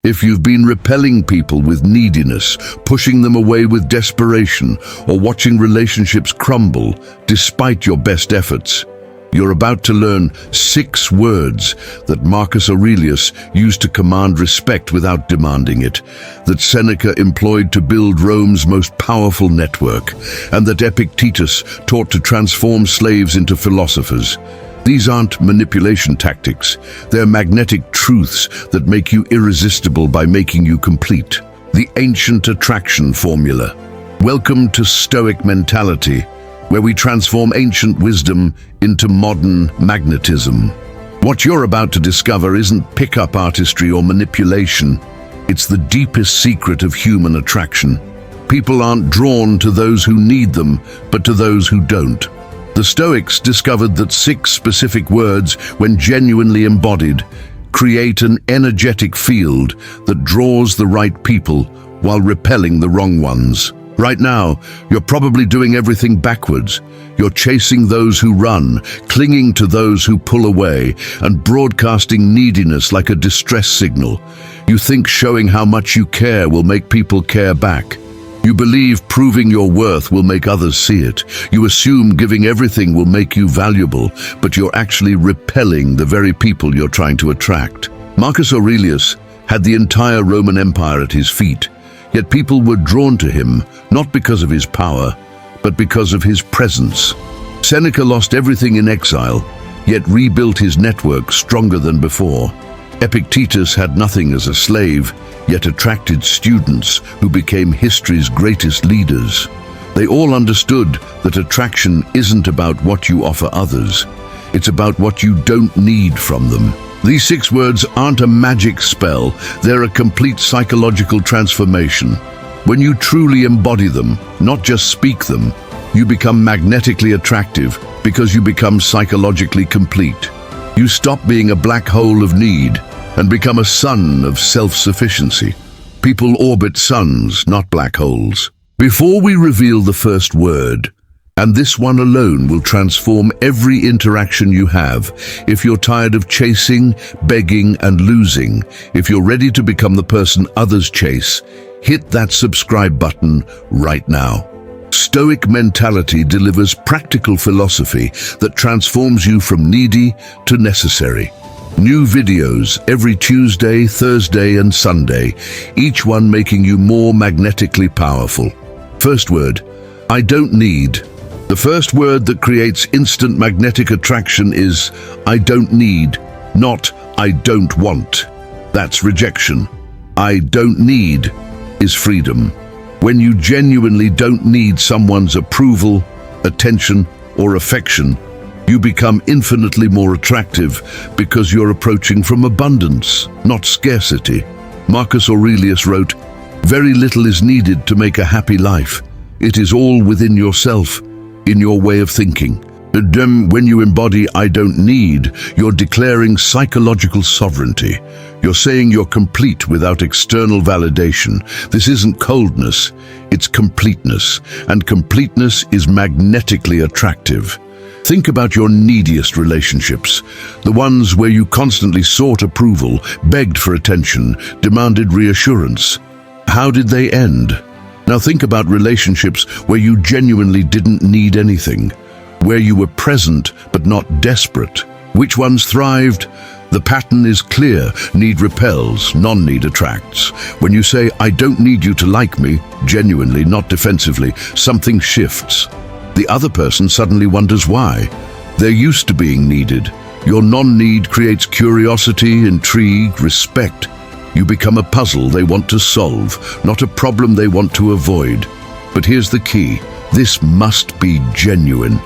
If you've been repelling people with neediness, pushing them away with desperation, or watching relationships crumble despite your best efforts, you're about to learn 6 words that Marcus Aurelius used to command respect without demanding it, that Seneca employed to build Rome's most powerful network, and that Epictetus taught to transform slaves into philosophers. These aren't manipulation tactics, they're magnetic truths that make you irresistible by making you complete. The ancient attraction formula. Welcome to Stoic mentality, where we transform ancient wisdom into modern magnetism. What you're about to discover isn't pickup artistry or manipulation. It's the deepest secret of human attraction. People aren't drawn to those who need them, but to those who don't. The Stoics discovered that 6 specific words, when genuinely embodied, create an energetic field that draws the right people while repelling the wrong ones. Right now, you're probably doing everything backwards. You're chasing those who run, clinging to those who pull away, and broadcasting neediness like a distress signal. You think showing how much you care will make people care back. You believe proving your worth will make others see it. You assume giving everything will make you valuable, but you're actually repelling the very people you're trying to attract. Marcus Aurelius had the entire Roman Empire at his feet, yet people were drawn to him not because of his power, but because of his presence. Seneca lost everything in exile, yet rebuilt his network stronger than before. Epictetus had nothing as a slave, yet attracted students who became history's greatest leaders. They all understood that attraction isn't about what you offer others. It's about what you don't need from them. These 6 words aren't a magic spell, they're a complete psychological transformation. When you truly embody them, not just speak them, you become magnetically attractive because you become psychologically complete. You stop being a black hole of need and become a sun of self-sufficiency. People orbit suns, not black holes. Before we reveal the first word, and this one alone will transform every interaction you have, if you're tired of chasing, begging, and losing, if you're ready to become the person others chase, hit that subscribe button right now. Stoic mentality delivers practical philosophy that transforms you from needy to necessary. New videos every Tuesday, Thursday, and Sunday, each one making you more magnetically powerful. First word, I don't need. The first word that creates instant magnetic attraction is I don't need, not I don't want. That's rejection. I don't need is freedom. When you genuinely don't need someone's approval, attention, or affection, you become infinitely more attractive because you're approaching from abundance, not scarcity. Marcus Aurelius wrote, "Very little is needed to make a happy life. It is all within yourself, in your way of thinking." When you embody I don't need, you're declaring psychological sovereignty. You're saying you're complete without external validation. This isn't coldness, it's completeness, and completeness is magnetically attractive. Think about your neediest relationships, the ones where you constantly sought approval, begged for attention, demanded reassurance. How did they end? Now think about relationships where you genuinely didn't need anything, where you were present but not desperate. Which ones thrived? The pattern is clear. Need repels, non-need attracts. When you say, I don't need you to like me, genuinely, not defensively, something shifts. The other person suddenly wonders why. They're used to being needed. Your non-need creates curiosity, intrigue, respect. You become a puzzle they want to solve, not a problem they want to avoid. But here's the key. This must be genuine.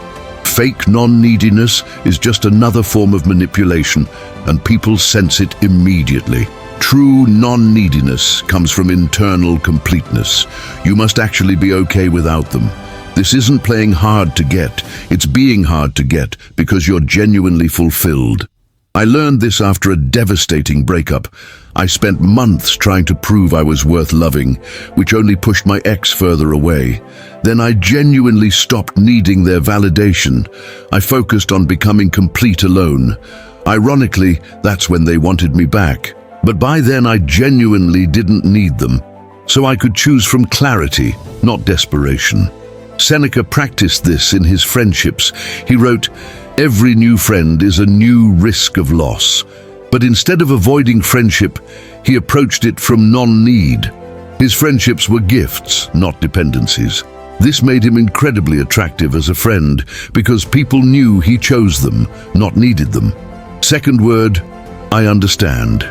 Fake non-neediness is just another form of manipulation, and people sense it immediately. True non-neediness comes from internal completeness. You must actually be okay without them. This isn't playing hard to get, it's being hard to get because you're genuinely fulfilled. I learned this after a devastating breakup. I spent months trying to prove I was worth loving, which only pushed my ex further away. Then I genuinely stopped needing their validation. I focused on becoming complete alone. Ironically, that's when they wanted me back. But by then I genuinely didn't need them, so I could choose from clarity, not desperation. Seneca practiced this in his friendships. He wrote, "Every new friend is a new risk of loss." But instead of avoiding friendship, he approached it from non-need. His friendships were gifts, not dependencies. This made him incredibly attractive as a friend because people knew he chose them, not needed them. Second word, I understand.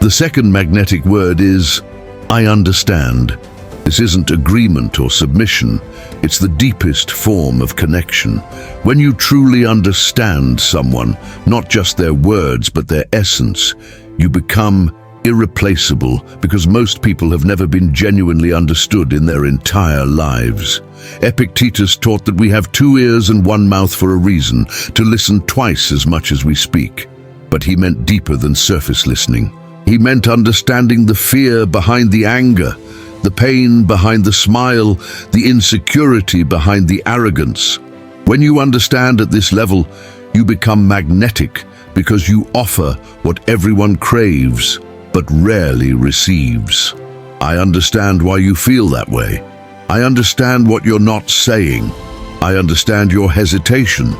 The second magnetic word is, I understand. This isn't agreement or submission. It's the deepest form of connection. When you truly understand someone, not just their words, but their essence, you become irreplaceable because most people have never been genuinely understood in their entire lives. Epictetus taught that we have 2 ears and 1 mouth for a reason, to listen twice as much as we speak. But he meant deeper than surface listening. He meant understanding the fear behind the anger, the pain behind the smile, the insecurity behind the arrogance. When you understand at this level, you become magnetic because you offer what everyone craves but rarely receives. I understand why you feel that way. I understand what you're not saying. I understand your hesitation.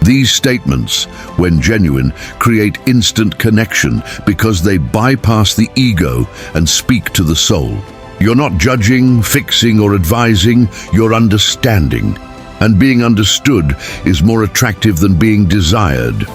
These statements, when genuine, create instant connection because they bypass the ego and speak to the soul. You're not judging, fixing, or advising, you're understanding. And being understood is more attractive than being desired.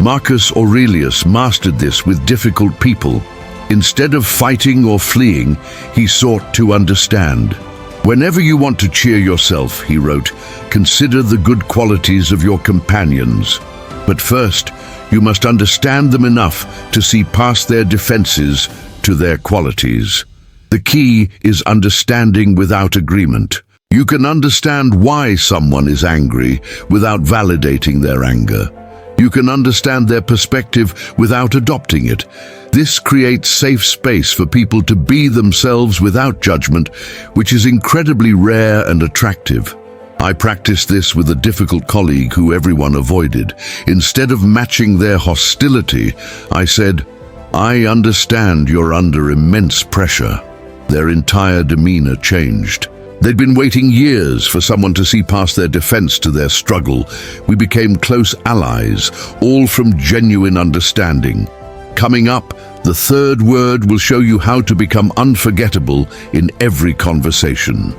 Marcus Aurelius mastered this with difficult people. Instead of fighting or fleeing, he sought to understand. Whenever you want to cheer yourself, he wrote, consider the good qualities of your companions. But first, you must understand them enough to see past their defenses to their qualities. The key is understanding without agreement. You can understand why someone is angry without validating their anger. You can understand their perspective without adopting it. This creates safe space for people to be themselves without judgment, which is incredibly rare and attractive. I practiced this with a difficult colleague who everyone avoided. Instead of matching their hostility, I said, I understand you're under immense pressure. Their entire demeanor changed. They'd been waiting years for someone to see past their defense to their struggle. We became close allies, all from genuine understanding. Coming up, the third word will show you how to become unforgettable in every conversation.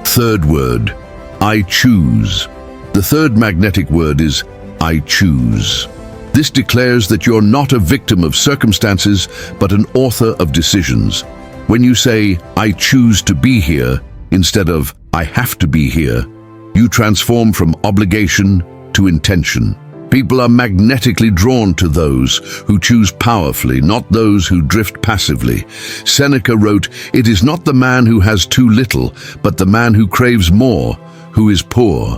Third word, I choose. The third magnetic word is I choose. This declares that you're not a victim of circumstances, but an author of decisions. When you say, I choose to be here, instead of, I have to be here, you transform from obligation to intention. People are magnetically drawn to those who choose powerfully, not those who drift passively. Seneca wrote, it is not the man who has too little, but the man who craves more, who is poor.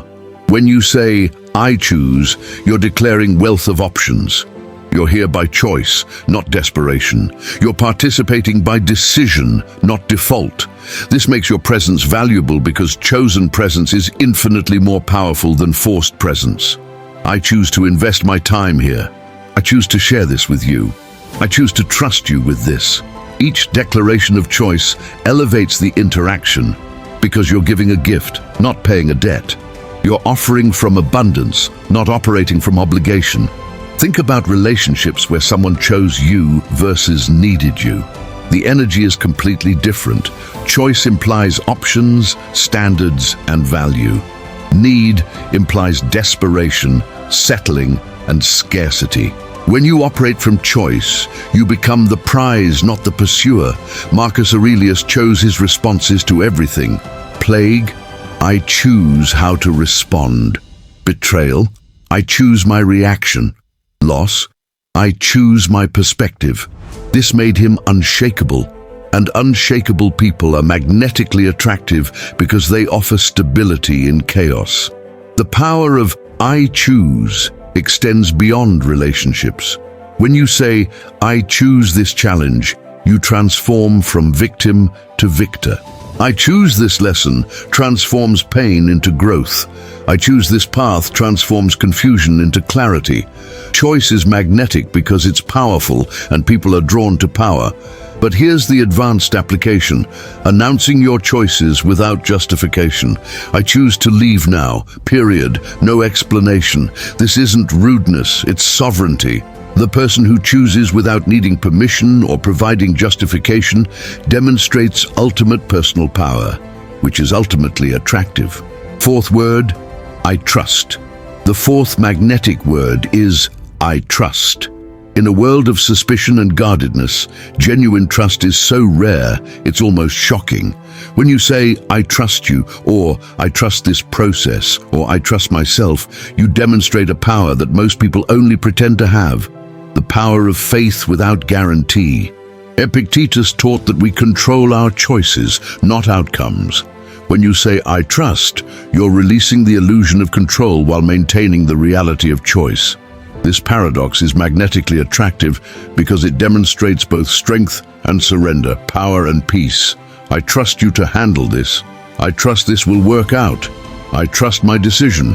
When you say, I choose, you're declaring wealth of options. You're here by choice, not desperation. You're participating by decision, not default. This makes your presence valuable because chosen presence is infinitely more powerful than forced presence. I choose to invest my time here. I choose to share this with you. I choose to trust you with this. Each declaration of choice elevates the interaction because you're giving a gift, not paying a debt. You're offering from abundance, not operating from obligation. Think about relationships where someone chose you versus needed you. The energy is completely different. Choice implies options, standards, and value. Need implies desperation, settling, and scarcity. When you operate from choice, you become the prize, not the pursuer. Marcus Aurelius chose his responses to everything. Plague, I choose how to respond. Betrayal, I choose my reaction. Loss, I choose my perspective. This made him unshakable, and unshakable people are magnetically attractive because they offer stability in chaos. The power of I choose extends beyond relationships. When you say, I choose this challenge, you transform from victim to victor. I choose this lesson transforms pain into growth. I choose this path transforms confusion into clarity. Choice is magnetic because it's powerful and people are drawn to power. But here's the advanced application, announcing your choices without justification. I choose to leave now, period, no explanation. This isn't rudeness, it's sovereignty. The person who chooses without needing permission or providing justification demonstrates ultimate personal power, which is ultimately attractive. Fourth word, I trust. The fourth magnetic word is I trust. In a world of suspicion and guardedness, genuine trust is so rare, it's almost shocking. When you say, I trust you, or I trust this process, or I trust myself, you demonstrate a power that most people only pretend to have. The power of faith without guarantee. Epictetus taught that we control our choices, not outcomes. When you say, I trust, you're releasing the illusion of control while maintaining the reality of choice. This paradox is magnetically attractive because it demonstrates both strength and surrender, power and peace. I trust you to handle this. I trust this will work out. I trust my decision.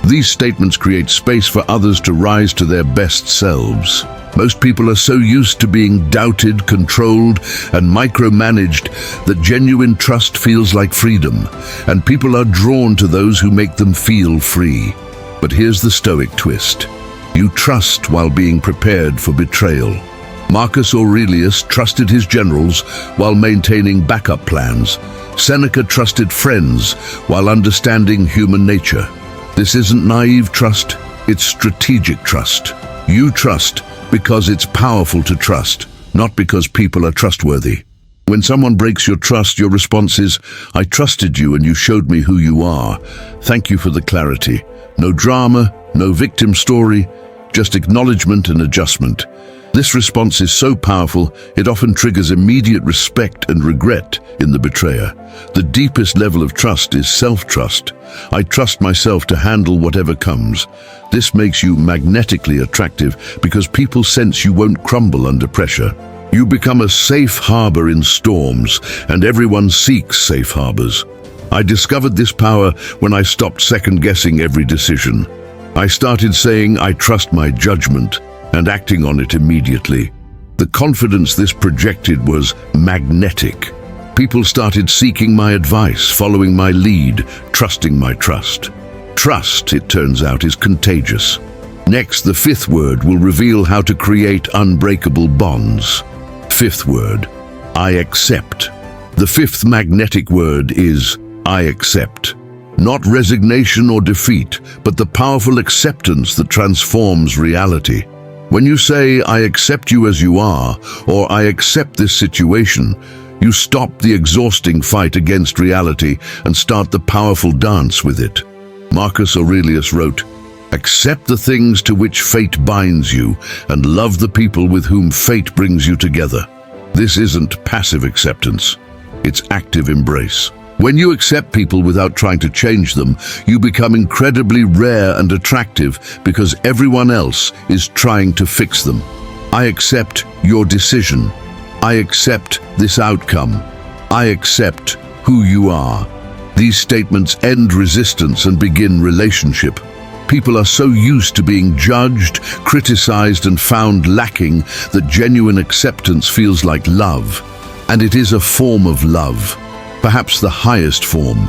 These statements create space for others to rise to their best selves. Most people are so used to being doubted, controlled, and micromanaged that genuine trust feels like freedom, and people are drawn to those who make them feel free. But here's the Stoic twist. You trust while being prepared for betrayal. Marcus Aurelius trusted his generals while maintaining backup plans. Seneca trusted friends while understanding human nature. This isn't naive trust, it's strategic trust. You trust because it's powerful to trust, not because people are trustworthy. When someone breaks your trust, your response is, I trusted you and you showed me who you are. Thank you for the clarity. No drama, no victim story, just acknowledgement and adjustment. This response is so powerful, it often triggers immediate respect and regret in the betrayer. The deepest level of trust is self-trust. I trust myself to handle whatever comes. This makes you magnetically attractive because people sense you won't crumble under pressure. You become a safe harbor in storms, and everyone seeks safe harbors. I discovered this power when I stopped second-guessing every decision. I started saying, I trust my judgment, and acting on it immediately. The confidence this projected was magnetic. People started seeking my advice, following my lead, trusting my trust. Trust, it turns out, is contagious. Next, the fifth word will reveal how to create unbreakable bonds. Fifth word, I accept. The fifth magnetic word is I accept. Not resignation or defeat, but the powerful acceptance that transforms reality. When you say, I accept you as you are, or I accept this situation, you stop the exhausting fight against reality and start the powerful dance with it. Marcus Aurelius wrote, accept the things to which fate binds you, and love the people with whom fate brings you together. This isn't passive acceptance, it's active embrace. When you accept people without trying to change them, you become incredibly rare and attractive because everyone else is trying to fix them. I accept your decision. I accept this outcome. I accept who you are. These statements end resistance and begin relationship. People are so used to being judged, criticized, and found lacking that genuine acceptance feels like love. And it is a form of love. Perhaps the highest form.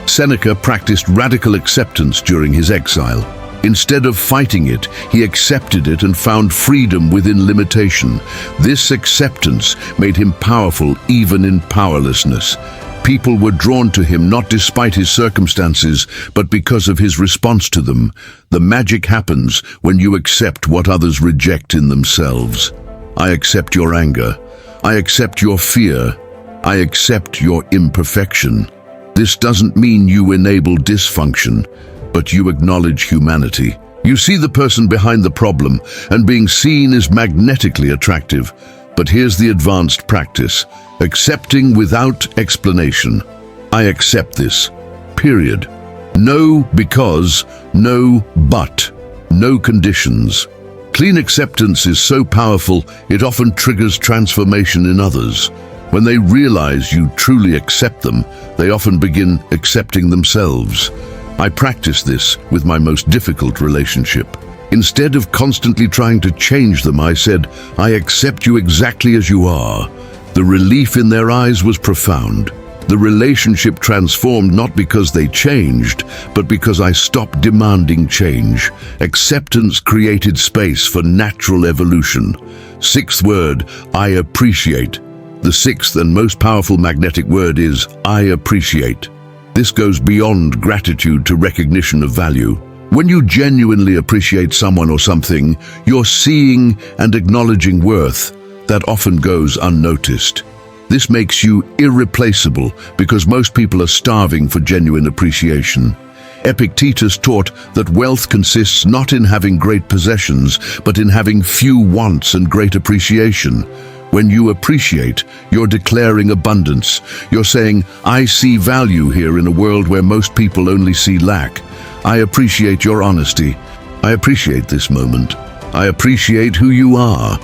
Seneca practiced radical acceptance during his exile. Instead of fighting it, he accepted it and found freedom within limitation. This acceptance made him powerful even in powerlessness. People were drawn to him not despite his circumstances, but because of his response to them. The magic happens when you accept what others reject in themselves. I accept your anger. I accept your fear. I accept your imperfection. This doesn't mean you enable dysfunction, but you acknowledge humanity. You see the person behind the problem, and being seen is magnetically attractive. But here's the advanced practice: accepting without explanation. I accept this. Period. No because, no but, no conditions. Clean acceptance is so powerful, it often triggers transformation in others. When they realize you truly accept them, they often begin accepting themselves. I practice this with my most difficult relationship. Instead of constantly trying to change them, I said, I accept you exactly as you are. The relief in their eyes was profound. The relationship transformed not because they changed, but because I stopped demanding change. Acceptance created space for natural evolution. Sixth word, I appreciate. The sixth and most powerful magnetic word is I appreciate. This goes beyond gratitude to recognition of value. When you genuinely appreciate someone or something, you're seeing and acknowledging worth that often goes unnoticed. This makes you irreplaceable because most people are starving for genuine appreciation. Epictetus taught that wealth consists not in having great possessions, but in having few wants and great appreciation. When you appreciate, you're declaring abundance. You're saying, I see value here in a world where most people only see lack. I appreciate your honesty. I appreciate this moment. I appreciate who you are.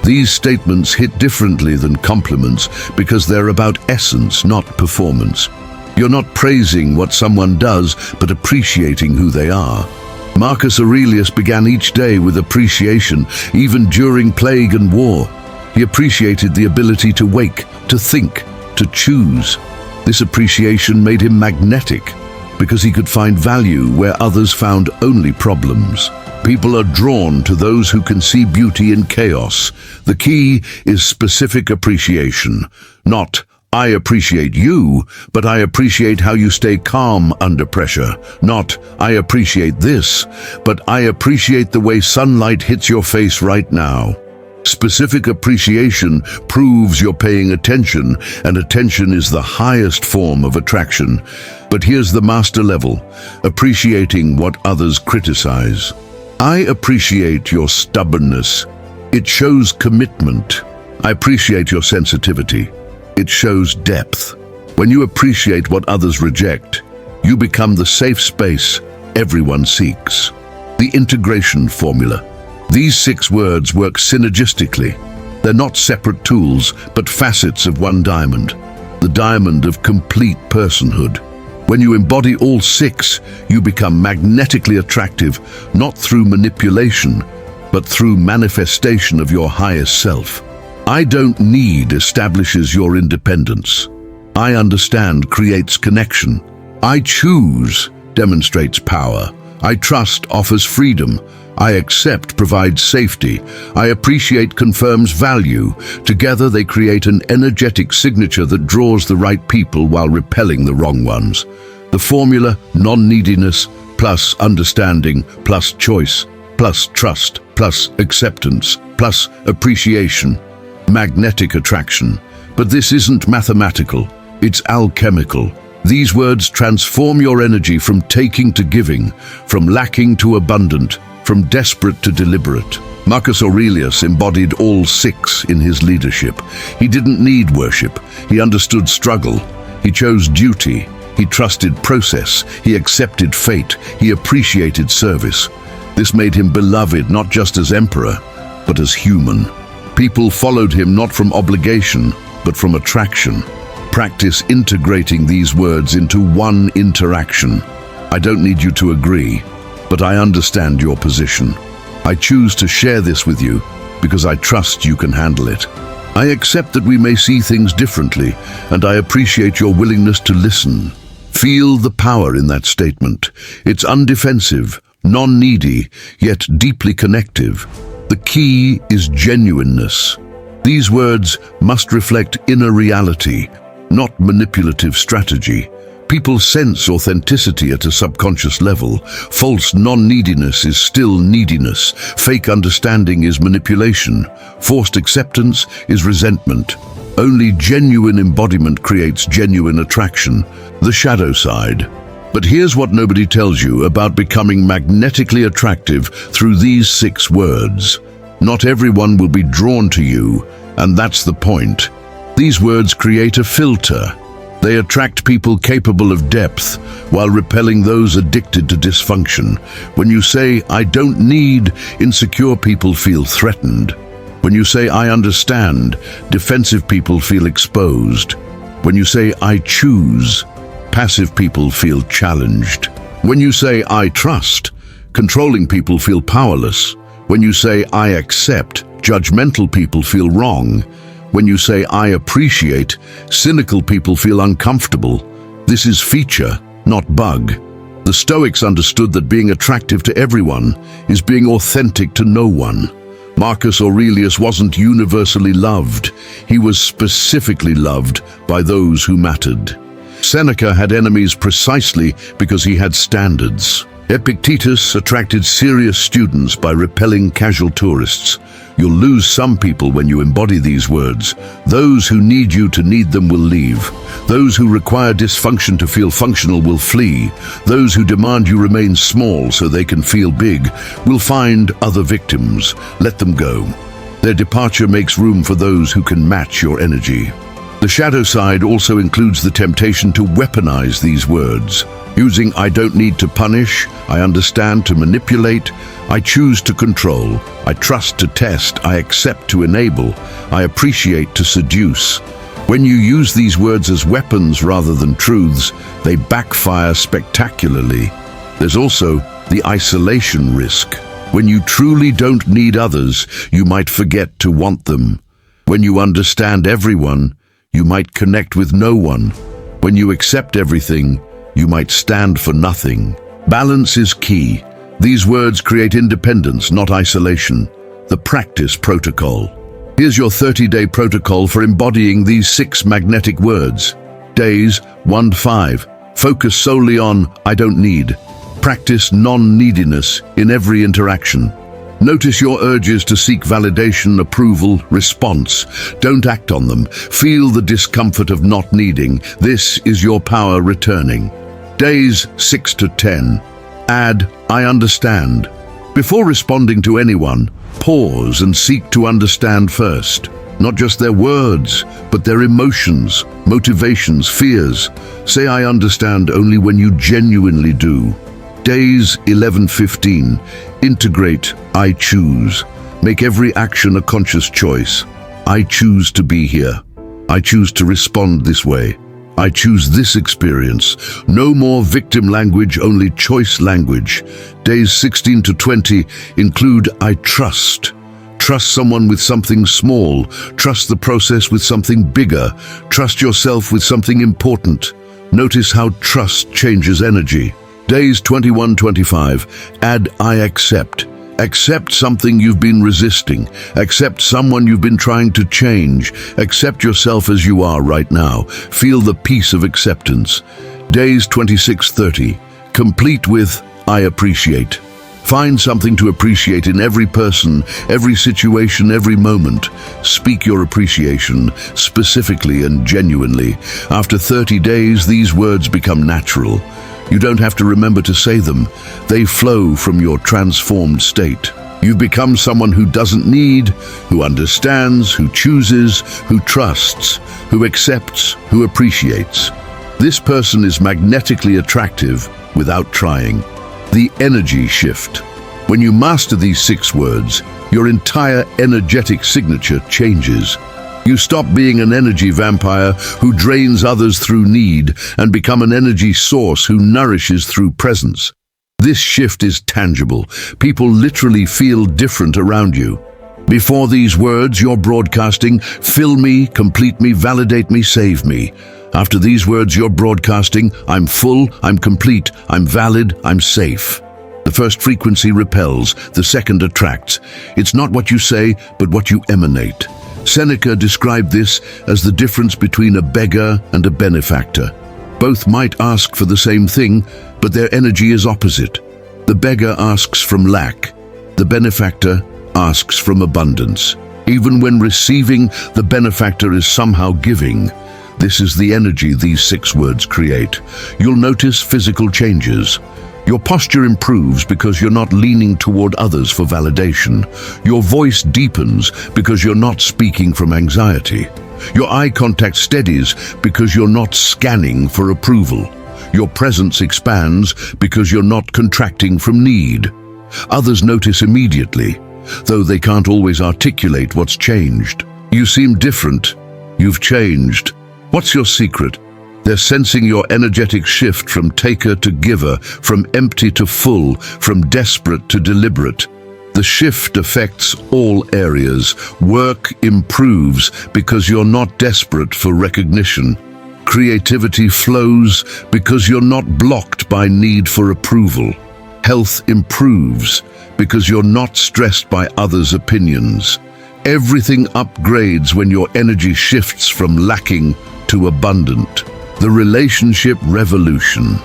These statements hit differently than compliments because they're about essence, not performance. You're not praising what someone does, but appreciating who they are. Marcus Aurelius began each day with appreciation, even during plague and war. He appreciated the ability to wake, to think, to choose. This appreciation made him magnetic because he could find value where others found only problems. People are drawn to those who can see beauty in chaos. The key is specific appreciation, not I appreciate you, but I appreciate how you stay calm under pressure. Not I appreciate this, but I appreciate the way sunlight hits your face right now. Specific appreciation proves you're paying attention, and attention is the highest form of attraction. But here's the master level, appreciating what others criticize. I appreciate your stubbornness. It shows commitment. I appreciate your sensitivity. It shows depth. When you appreciate what others reject, you become the safe space everyone seeks. The integration formula. These 6 words work synergistically. They're not separate tools, but facets of one diamond. The diamond of complete personhood. When you embody all 6, you become magnetically attractive, not through manipulation, but through manifestation of your highest self. I don't need establishes your independence. I understand creates connection. I choose demonstrates power. I trust offers freedom. I accept provides safety. I appreciate confirms value. Together they create an energetic signature that draws the right people while repelling the wrong ones. The formula, non-neediness plus understanding plus choice plus trust plus acceptance plus appreciation. Magnetic attraction. But this isn't mathematical, it's alchemical. These words transform your energy from taking to giving, from lacking to abundant, from desperate to deliberate. Marcus Aurelius embodied all 6 in his leadership. He didn't need worship. He understood struggle. He chose duty. He trusted process. He accepted fate. He appreciated service. This made him beloved not just as emperor, but as human. People followed him not from obligation, but from attraction. Practice integrating these words into one interaction. I don't need you to agree, but I understand your position. I choose to share this with you because I trust you can handle it. I accept that we may see things differently, and I appreciate your willingness to listen. Feel the power in that statement. It's undefensive, non-needy, yet deeply connective. The key is genuineness. These words must reflect inner reality, not manipulative strategy. People sense authenticity at a subconscious level. False non-neediness is still neediness. Fake understanding is manipulation. Forced acceptance is resentment. Only genuine embodiment creates genuine attraction, the shadow side. But here's what nobody tells you about becoming magnetically attractive through these 6 words. Not everyone will be drawn to you, and that's the point. These words create a filter. They attract people capable of depth while repelling those addicted to dysfunction. When you say, I don't need, insecure people feel threatened. When you say, I understand, defensive people feel exposed. When you say, I choose, passive people feel challenged. When you say, I trust, controlling people feel powerless. When you say, I accept, judgmental people feel wrong. When you say, "I appreciate," cynical people feel uncomfortable. This is feature, not bug. The Stoics understood that being attractive to everyone is being authentic to no one. Marcus Aurelius wasn't universally loved. He was specifically loved by those who mattered. Seneca had enemies precisely because he had standards. Epictetus attracted serious students by repelling casual tourists. You'll lose some people when you embody these words. Those who need you to need them will leave. Those who require dysfunction to feel functional will flee. Those who demand you remain small so they can feel big will find other victims. Let them go. Their departure makes room for those who can match your energy. The shadow side also includes the temptation to weaponize these words. Using "I don't need to punish," "I understand" to manipulate, "I choose to control," "I trust" to test, "I accept" to enable, "I appreciate" to seduce. When you use these words as weapons rather than truths, they backfire spectacularly. There's also the isolation risk. When you truly don't need others, you might forget to want them. When you understand everyone, you might connect with no one. When you accept everything, you might stand for nothing. Balance is key. These words create independence, not isolation. The practice protocol. Here's your 30-day protocol for embodying these 6 magnetic words. Days 1 to 5. Focus solely on "I don't need." Practice non-neediness in every interaction. Notice your urges to seek validation, approval, response. Don't act on them. Feel the discomfort of not needing. This is your power returning. Days 6 to 10. Add "I understand." Before responding to anyone, pause and seek to understand first. Not just their words, but their emotions, motivations, fears. Say "I understand" only when you genuinely do. Days 11-15. Integrate "I choose." Make every action a conscious choice. I choose to be here. I choose to respond this way. I choose this experience. No more victim language, only choice language. Days 16 to 20 include "I trust." Trust someone with something small. Trust the process with something bigger. Trust yourself with something important. Notice how trust changes energy. Days 21-25. Add "I accept." Accept something you've been resisting. Accept someone you've been trying to change. Accept yourself as you are right now. Feel the peace of acceptance. Days 26-30. Complete with "I appreciate." Find something to appreciate in every person, every situation, every moment. Speak your appreciation, specifically and genuinely. After 30 days, these words become natural. You don't have to remember to say them. They flow from your transformed state. You've become someone who doesn't need, who understands, who chooses, who trusts, who accepts, who appreciates. This person is magnetically attractive without trying. The energy shift. When you master these 6 words, your entire energetic signature changes. You stop being an energy vampire who drains others through need and become an energy source who nourishes through presence. This shift is tangible. People literally feel different around you. Before these words, you're broadcasting "Fill me, complete me, validate me, save me." After these words, you're broadcasting "I'm full, I'm complete, I'm valid, I'm safe." The first frequency repels, the second attracts. It's not what you say, but what you emanate. Seneca described this as the difference between a beggar and a benefactor. Both might ask for the same thing, but their energy is opposite. The beggar asks from lack. The benefactor asks from abundance. Even when receiving, the benefactor is somehow giving. This is the energy these 6 words create. You'll notice physical changes. Your posture improves because you're not leaning toward others for validation. Your voice deepens because you're not speaking from anxiety. Your eye contact steadies because you're not scanning for approval. Your presence expands because you're not contracting from need. Others notice immediately, though they can't always articulate what's changed. You seem different. You've changed. What's your secret? They're sensing your energetic shift from taker to giver, from empty to full, from desperate to deliberate. The shift affects all areas. Work improves because you're not desperate for recognition. Creativity flows because you're not blocked by need for approval. Health improves because you're not stressed by others' opinions. Everything upgrades when your energy shifts from lacking to abundant. The relationship revolution.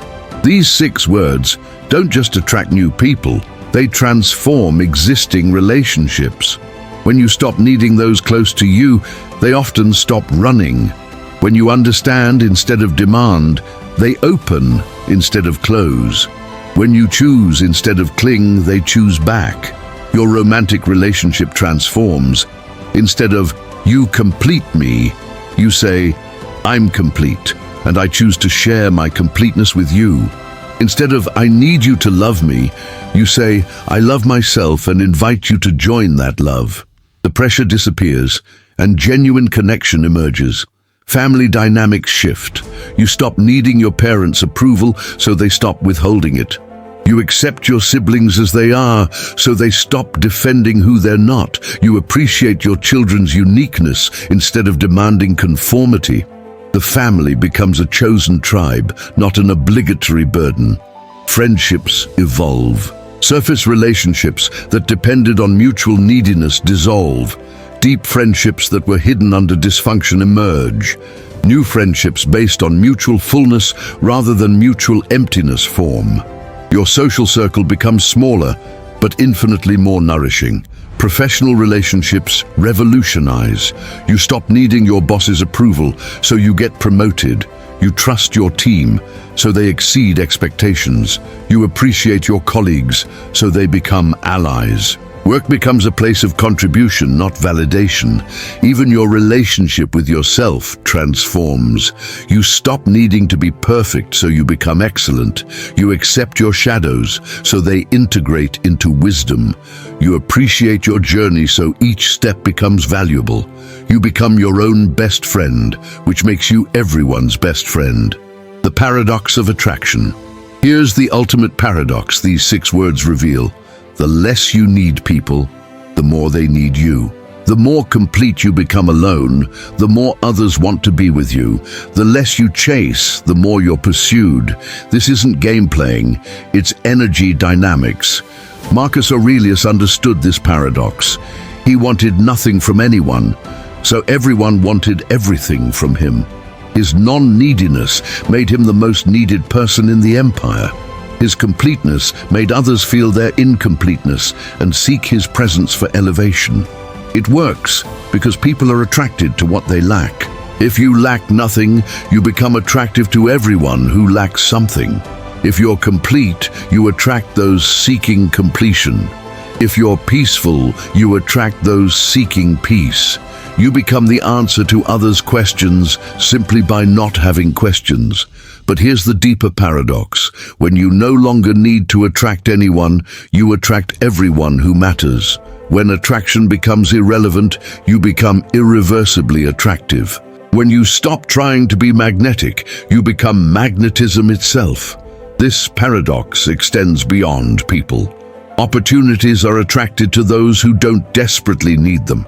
These 6 words don't just attract new people, they transform existing relationships. When you stop needing those close to you, they often stop running. When you understand instead of demand, they open instead of close. When you choose instead of cling, they choose back. Your romantic relationship transforms. Instead of, "You complete me," you say, "I'm complete, and I choose to share my completeness with you." Instead of, "I need you to love me," you say, "I love myself and invite you to join that love." The pressure disappears, and genuine connection emerges. Family dynamics shift. You stop needing your parents' approval, so they stop withholding it. You accept your siblings as they are, so they stop defending who they're not. You appreciate your children's uniqueness instead of demanding conformity. The family becomes a chosen tribe, not an obligatory burden. Friendships evolve. Surface relationships that depended on mutual neediness dissolve. Deep friendships that were hidden under dysfunction emerge. New friendships based on mutual fullness rather than mutual emptiness form. Your social circle becomes smaller, but infinitely more nourishing. Professional relationships revolutionize. You stop needing your boss's approval, so you get promoted. You trust your team, so they exceed expectations. You appreciate your colleagues, so they become allies. Work becomes a place of contribution, not validation. Even your relationship with yourself transforms. You stop needing to be perfect, so you become excellent. You accept your shadows, so they integrate into wisdom. You appreciate your journey, so each step becomes valuable. You become your own best friend, which makes you everyone's best friend. The paradox of attraction. Here's the ultimate paradox these 6 words reveal. The less you need people, the more they need you. The more complete you become alone, the more others want to be with you. The less you chase, the more you're pursued. This isn't game playing, it's energy dynamics. Marcus Aurelius understood this paradox. He wanted nothing from anyone, so everyone wanted everything from him. His non-neediness made him the most needed person in the empire. His completeness made others feel their incompleteness and seek his presence for elevation. It works because people are attracted to what they lack. If you lack nothing, you become attractive to everyone who lacks something. If you're complete, you attract those seeking completion. If you're peaceful, you attract those seeking peace. You become the answer to others' questions simply by not having questions. But here's the deeper paradox. When you no longer need to attract anyone, you attract everyone who matters. When attraction becomes irrelevant, you become irreversibly attractive. When you stop trying to be magnetic, you become magnetism itself. This paradox extends beyond people. Opportunities are attracted to those who don't desperately need them.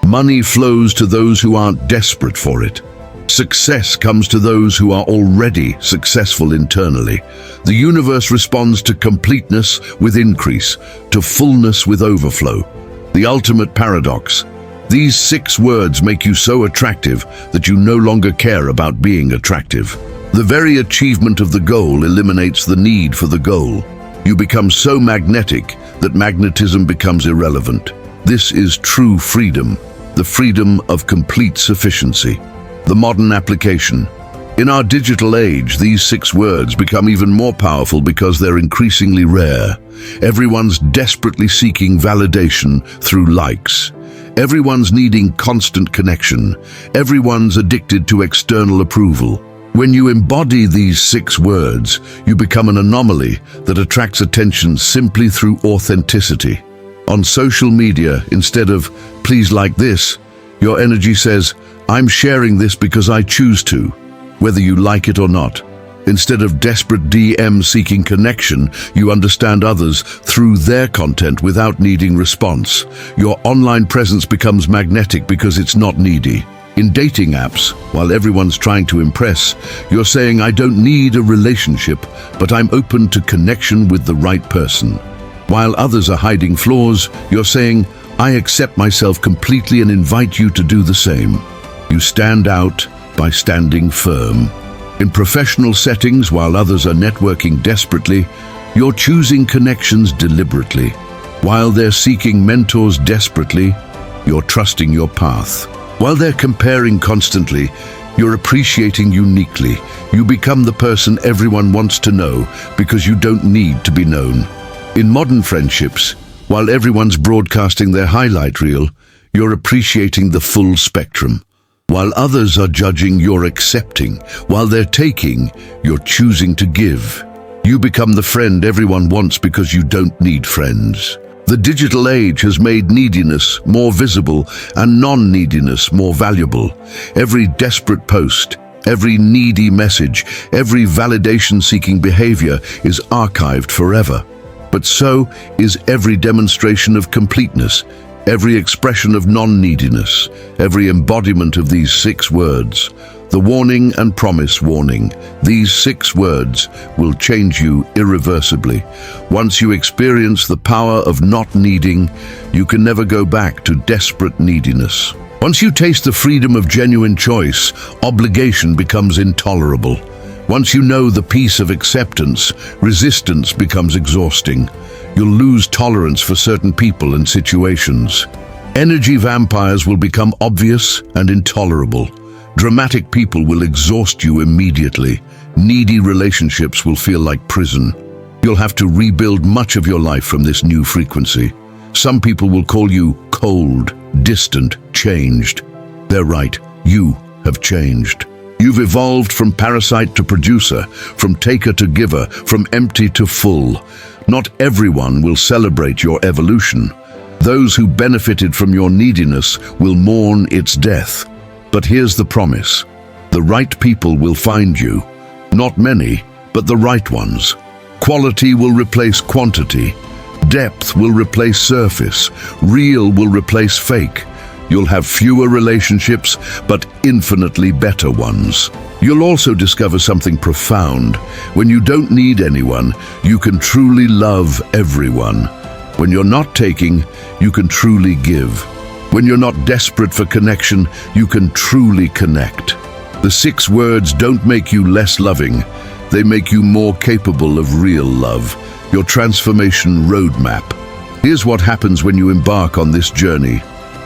Money flows to those who aren't desperate for it. Success comes to those who are already successful internally. The universe responds to completeness with increase, to fullness with overflow. The ultimate paradox. These 6 words make you so attractive that you no longer care about being attractive. The very achievement of the goal eliminates the need for the goal. You become so magnetic that magnetism becomes irrelevant. This is true freedom, the freedom of complete sufficiency. The modern application. In our digital age, these 6 words become even more powerful because they're increasingly rare. Everyone's desperately seeking validation through likes. Everyone's needing constant connection. Everyone's addicted to external approval. When you embody these 6 words, you become an anomaly that attracts attention simply through authenticity. On social media, instead of "please like this," your energy says, "I'm sharing this because I choose to," whether you like it or not. Instead of desperate DM seeking connection, you understand others through their content without needing response. Your online presence becomes magnetic because it's not needy. In dating apps, while everyone's trying to impress, you're saying, I don't need a relationship, but I'm open to connection with the right person. While others are hiding flaws, you're saying, I accept myself completely and invite you to do the same. You stand out by standing firm. In professional settings, while others are networking desperately, you're choosing connections deliberately. While they're seeking mentors desperately, you're trusting your path. While they're comparing constantly, you're appreciating uniquely. You become the person everyone wants to know because you don't need to be known. In modern friendships, while everyone's broadcasting their highlight reel, you're appreciating the full spectrum. While others are judging, you're accepting. While they're taking, you're choosing to give. You become the friend everyone wants because you don't need friends. The digital age has made neediness more visible and non-neediness more valuable. Every desperate post, every needy message, every validation-seeking behavior is archived forever. But so is every demonstration of completeness, every expression of non-neediness, every embodiment of these 6 words. The warning and promise warning. These 6 words will change you irreversibly. Once you experience the power of not needing, you can never go back to desperate neediness. Once you taste the freedom of genuine choice, obligation becomes intolerable. Once you know the peace of acceptance, resistance becomes exhausting. You'll lose tolerance for certain people and situations. Energy vampires will become obvious and intolerable. Dramatic people will exhaust you immediately. Needy relationships will feel like prison. You'll have to rebuild much of your life from this new frequency. Some people will call you cold, distant, changed. They're right, you have changed. You've evolved from parasite to producer, from taker to giver, from empty to full. Not everyone will celebrate your evolution. Those who benefited from your neediness will mourn its death. But here's the promise. The right people will find you. Not many, but the right ones. Quality will replace quantity. Depth will replace surface. Real will replace fake. You'll have fewer relationships, but infinitely better ones. You'll also discover something profound. When you don't need anyone, you can truly love everyone. When you're not taking, you can truly give. When you're not desperate for connection, you can truly connect. The 6 words don't make you less loving. They make you more capable of real love. Your transformation roadmap. Here's what happens when you embark on this journey.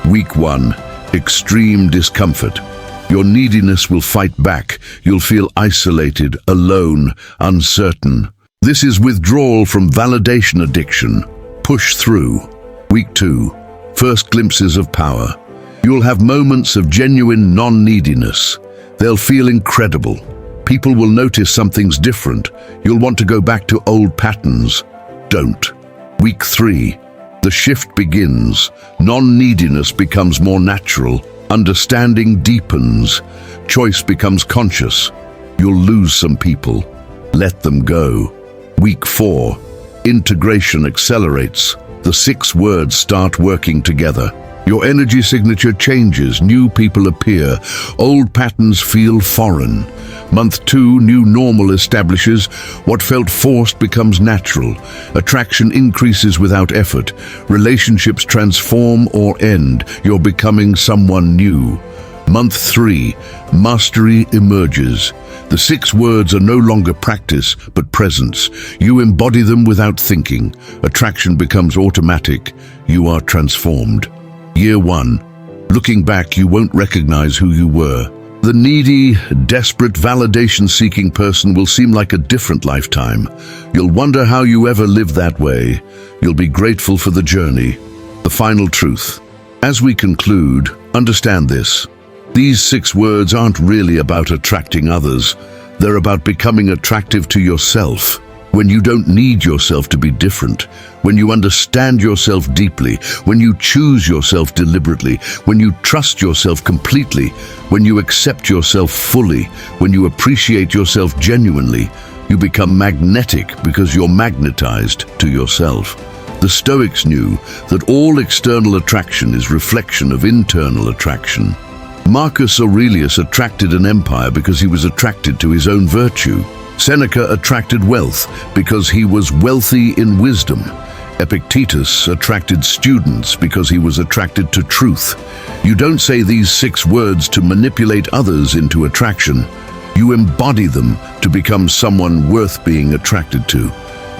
Week 1, extreme discomfort. Your neediness will fight back. You'll feel isolated, alone, uncertain. This is withdrawal from validation addiction. Push through. Week 2, first glimpses of power. You'll have moments of genuine non-neediness. They'll feel incredible. People will notice something's different. You'll want to go back to old patterns. Don't. Week 3. The shift begins. Non-neediness becomes more natural. Understanding deepens. Choice becomes conscious. You'll lose some people. Let them go. Week 4. Integration accelerates. The 6 words start working together. Your energy signature changes, new people appear, old patterns feel foreign. Month 2, new normal establishes, what felt forced becomes natural. Attraction increases without effort, relationships transform or end, you're becoming someone new. Month 3, mastery emerges. The 6 words are no longer practice, but presence. You embody them without thinking. Attraction becomes automatic. You are transformed. Year 1. Looking back, you won't recognize who you were. The needy, desperate, validation-seeking person will seem like a different lifetime. You'll wonder how you ever lived that way. You'll be grateful for the journey. The final truth. As we conclude, understand this. These 6 words aren't really about attracting others. They're about becoming attractive to yourself. when you don't need yourself to be different, when you understand yourself deeply, when you choose yourself deliberately, when you trust yourself completely, when you accept yourself fully, when you appreciate yourself genuinely, you become magnetic because you're magnetized to yourself. The Stoics knew that all external attraction is reflection of internal attraction. Marcus Aurelius attracted an empire because he was attracted to his own virtue. Seneca attracted wealth because he was wealthy in wisdom. Epictetus attracted students because he was attracted to truth. You don't say these 6 words to manipulate others into attraction. You embody them to become someone worth being attracted to.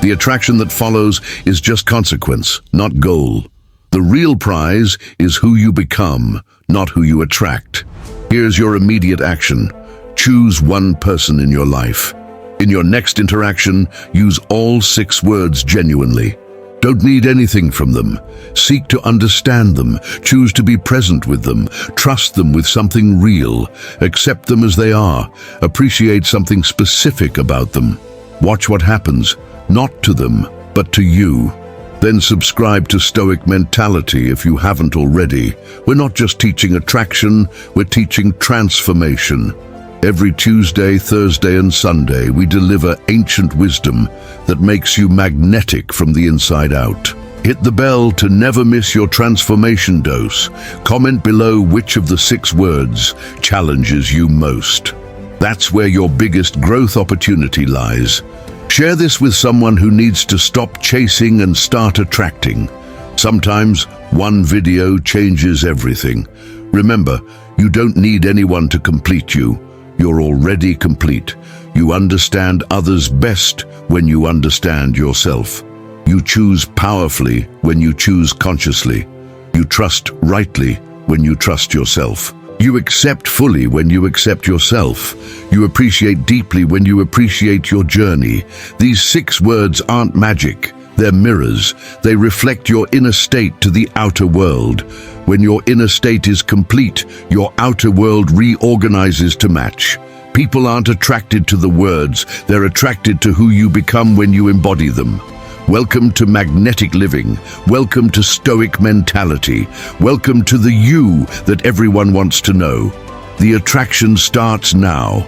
The attraction that follows is just consequence, not goal. The real prize is who you become, not who you attract. Here's your immediate action. Choose one person in your life. In your next interaction, use all 6 words genuinely. Don't need anything from them. Seek to understand them. Choose to be present with them. Trust them with something real. Accept them as they are. Appreciate something specific about them. Watch what happens, not to them, but to you. Then subscribe to Stoic mentality if you haven't already. We're not just teaching attraction, we're teaching transformation. Every Tuesday, Thursday, and Sunday, we deliver ancient wisdom that makes you magnetic from the inside out. Hit the bell to never miss your transformation dose. Comment below which of the 6 words challenges you most. That's where your biggest growth opportunity lies. Share this with someone who needs to stop chasing and start attracting. Sometimes one video changes everything. Remember, you don't need anyone to complete you. You're already complete. You understand others best when you understand yourself. You choose powerfully when you choose consciously. You trust rightly when you trust yourself. You accept fully when you accept yourself. You appreciate deeply when you appreciate your journey. These 6 words aren't magic. They're mirrors. They reflect your inner state to the outer world. When your inner state is complete, your outer world reorganizes to match. People aren't attracted to the words, they're attracted to who you become when you embody them. Welcome to magnetic living. Welcome to Stoic mentality. Welcome to the you that everyone wants to know. The attraction starts now.